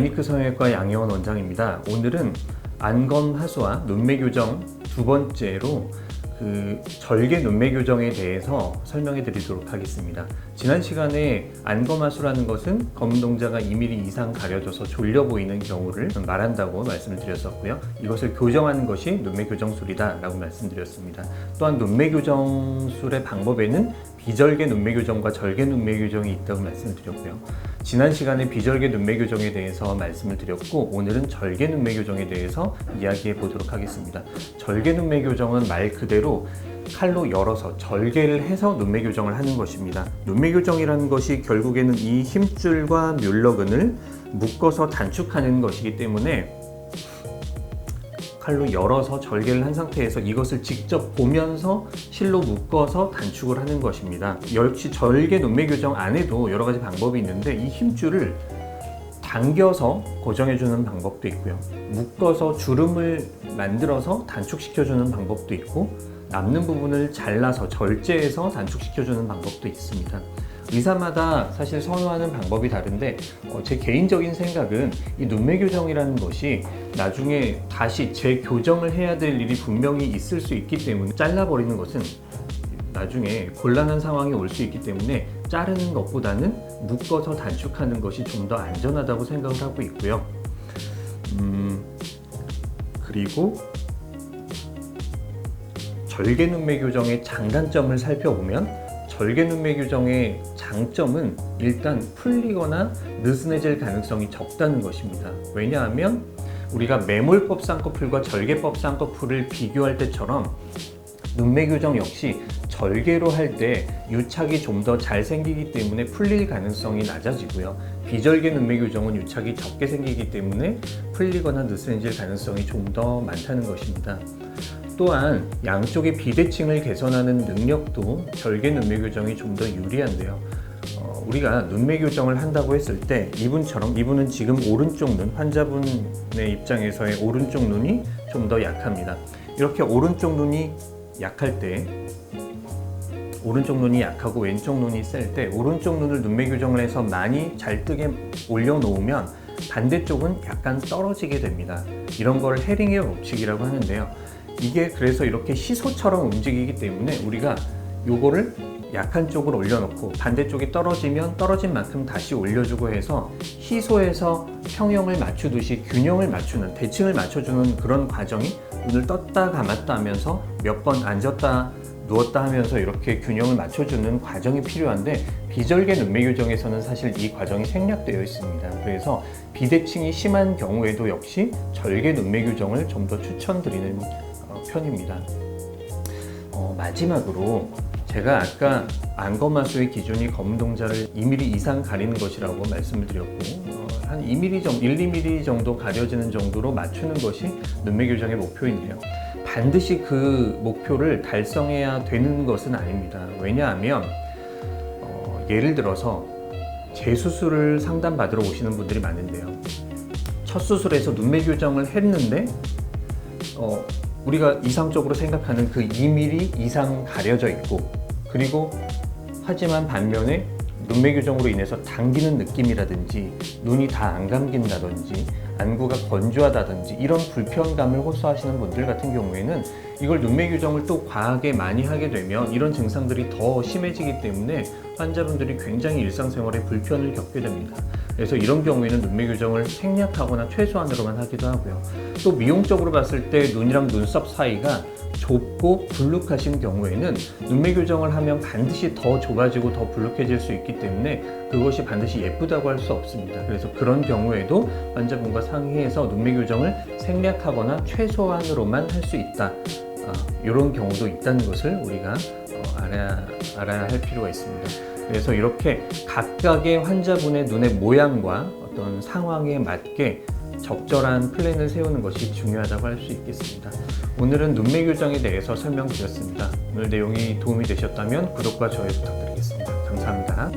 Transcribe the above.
아이니크 성형외과 양혜원 원장입니다. 오늘은 안검 하수와 눈매 교정 두 번째로 절개 눈매 교정에 대해서 설명해 드리도록 하겠습니다. 지난 시간에 안검 하수라는 것은 검은 동자가 2mm 이상 가려져서 졸려 보이는 경우를 말한다고 말씀을 드렸었고요. 이것을 교정하는 것이 눈매 교정술이다 라고 말씀드렸습니다. 또한 눈매 교정술의 방법에는 비절개 눈매 교정과 절개 눈매 교정이 있다고 말씀을 드렸고요. 지난 시간에 비절개 눈매 교정에 대해서 말씀을 드렸고, 오늘은 절개 눈매 교정에 대해서 이야기해 보도록 하겠습니다. 절개 눈매 교정은 말 그대로 칼로 열어서 절개를 해서 눈매 교정을 하는 것입니다. 눈매 교정이라는 것이 결국에는 이 힘줄과 뮬러근을 묶어서 단축하는 것이기 때문에 칼로 열어서 절개를 한 상태에서 이것을 직접 보면서 실로 묶어서 단축을 하는 것입니다. 역시 절개 눈매 교정 안에도 여러 가지 방법이 있는데, 이 힘줄을 당겨서 고정해주는 방법도 있고요, 묶어서 주름을 만들어서 단축시켜주는 방법도 있고, 남는 부분을 잘라서 절제해서 단축시켜주는 방법도 있습니다. 의사마다 사실 선호하는 방법이 다른데, 제 개인적인 생각은 이 눈매 교정이라는 것이 나중에 다시 재교정을 해야 될 일이 분명히 있을 수 있기 때문에 잘라버리는 것은 나중에 곤란한 상황이 올 수 있기 때문에 자르는 것보다는 묶어서 단축하는 것이 좀 더 안전하다고 생각을 하고 있고요. 그리고 절개 눈매 교정의 장단점을 살펴보면, 절개 눈매 교정의 장점은 일단 풀리거나 느슨해질 가능성이 적다는 것입니다. 왜냐하면 우리가 매몰법 쌍꺼풀과 절개법 쌍꺼풀을 비교할 때처럼 눈매 교정 역시 절개로 할 때 유착이 좀 더 잘 생기기 때문에 풀릴 가능성이 낮아지고요, 비절개 눈매 교정은 유착이 적게 생기기 때문에 풀리거나 느슨해질 가능성이 좀 더 많다는 것입니다. 또한 양쪽의 비대칭을 개선하는 능력도 절개 눈매 교정이 좀 더 유리한데요. 우리가 눈매 교정을 한다고 했을 때 이분은 지금 오른쪽 눈, 환자분의 입장에서의 오른쪽 눈이 좀 더 약합니다. 이렇게 오른쪽 눈이 약할 때, 오른쪽 눈이 약하고 왼쪽 눈이 셀 때 오른쪽 눈을 눈매 교정을 해서 많이 잘 뜨게 올려놓으면 반대쪽은 약간 떨어지게 됩니다. 이런 걸 헤링의 법칙이라고 하는데요. 이게 그래서 이렇게 시소처럼 움직이기 때문에 우리가 요거를 약한 쪽을 올려놓고 반대쪽이 떨어지면 떨어진 만큼 다시 올려주고 해서 희소에서 평형을 맞추듯이 균형을 맞추는, 대칭을 맞춰주는 그런 과정이 눈을 떴다 감았다 하면서 몇 번 앉았다 누웠다 하면서 이렇게 균형을 맞춰주는 과정이 필요한데, 비절개 눈매 교정에서는 사실 이 과정이 생략되어 있습니다. 그래서 비대칭이 심한 경우에도 역시 절개 눈매 교정을 좀 더 추천드리는 편입니다. 마지막으로 제가 아까 안검 하수의 기준이 검은 동자를 2mm 이상 가리는 것이라고 말씀을 드렸고, 한 2mm 정도, 1, 2mm 정도 가려지는 정도로 맞추는 것이 눈매 교정의 목표인데요. 반드시 그 목표를 달성해야 되는 것은 아닙니다. 왜냐하면 예를 들어서 재수술을 상담받으러 오시는 분들이 많은데요, 첫 수술에서 눈매 교정을 했는데 우리가 이상적으로 생각하는 그 2mm 이상 가려져 있고, 그리고 하지만 반면에 눈매 교정으로 인해서 당기는 느낌이라든지 눈이 다 안 감긴다든지 안구가 건조하다든지 이런 불편감을 호소하시는 분들 같은 경우에는 이걸 눈매 교정을 또 과하게 많이 하게 되면 이런 증상들이 더 심해지기 때문에 환자분들이 굉장히 일상생활에 불편을 겪게 됩니다. 그래서 이런 경우에는 눈매 교정을 생략하거나 최소한으로만 하기도 하고요. 또 미용적으로 봤을 때 눈이랑 눈썹 사이가 좁고 불룩하신 경우에는 눈매 교정을 하면 반드시 더 좁아지고 더 불룩해질 수 있기 때문에 그것이 반드시 예쁘다고 할 수 없습니다. 그래서 그런 경우에도 환자분과 상의해서 눈매 교정을 생략하거나 최소한으로만 할 수 있다, 이런 경우도 있다는 것을 우리가 알아야 할 필요가 있습니다. 그래서 이렇게 각각의 환자분의 눈의 모양과 어떤 상황에 맞게 적절한 플랜을 세우는 것이 중요하다고 할 수 있겠습니다. 오늘은 눈매 교정에 대해서 설명드렸습니다. 오늘 내용이 도움이 되셨다면 구독과 좋아요 부탁드리겠습니다. 감사합니다.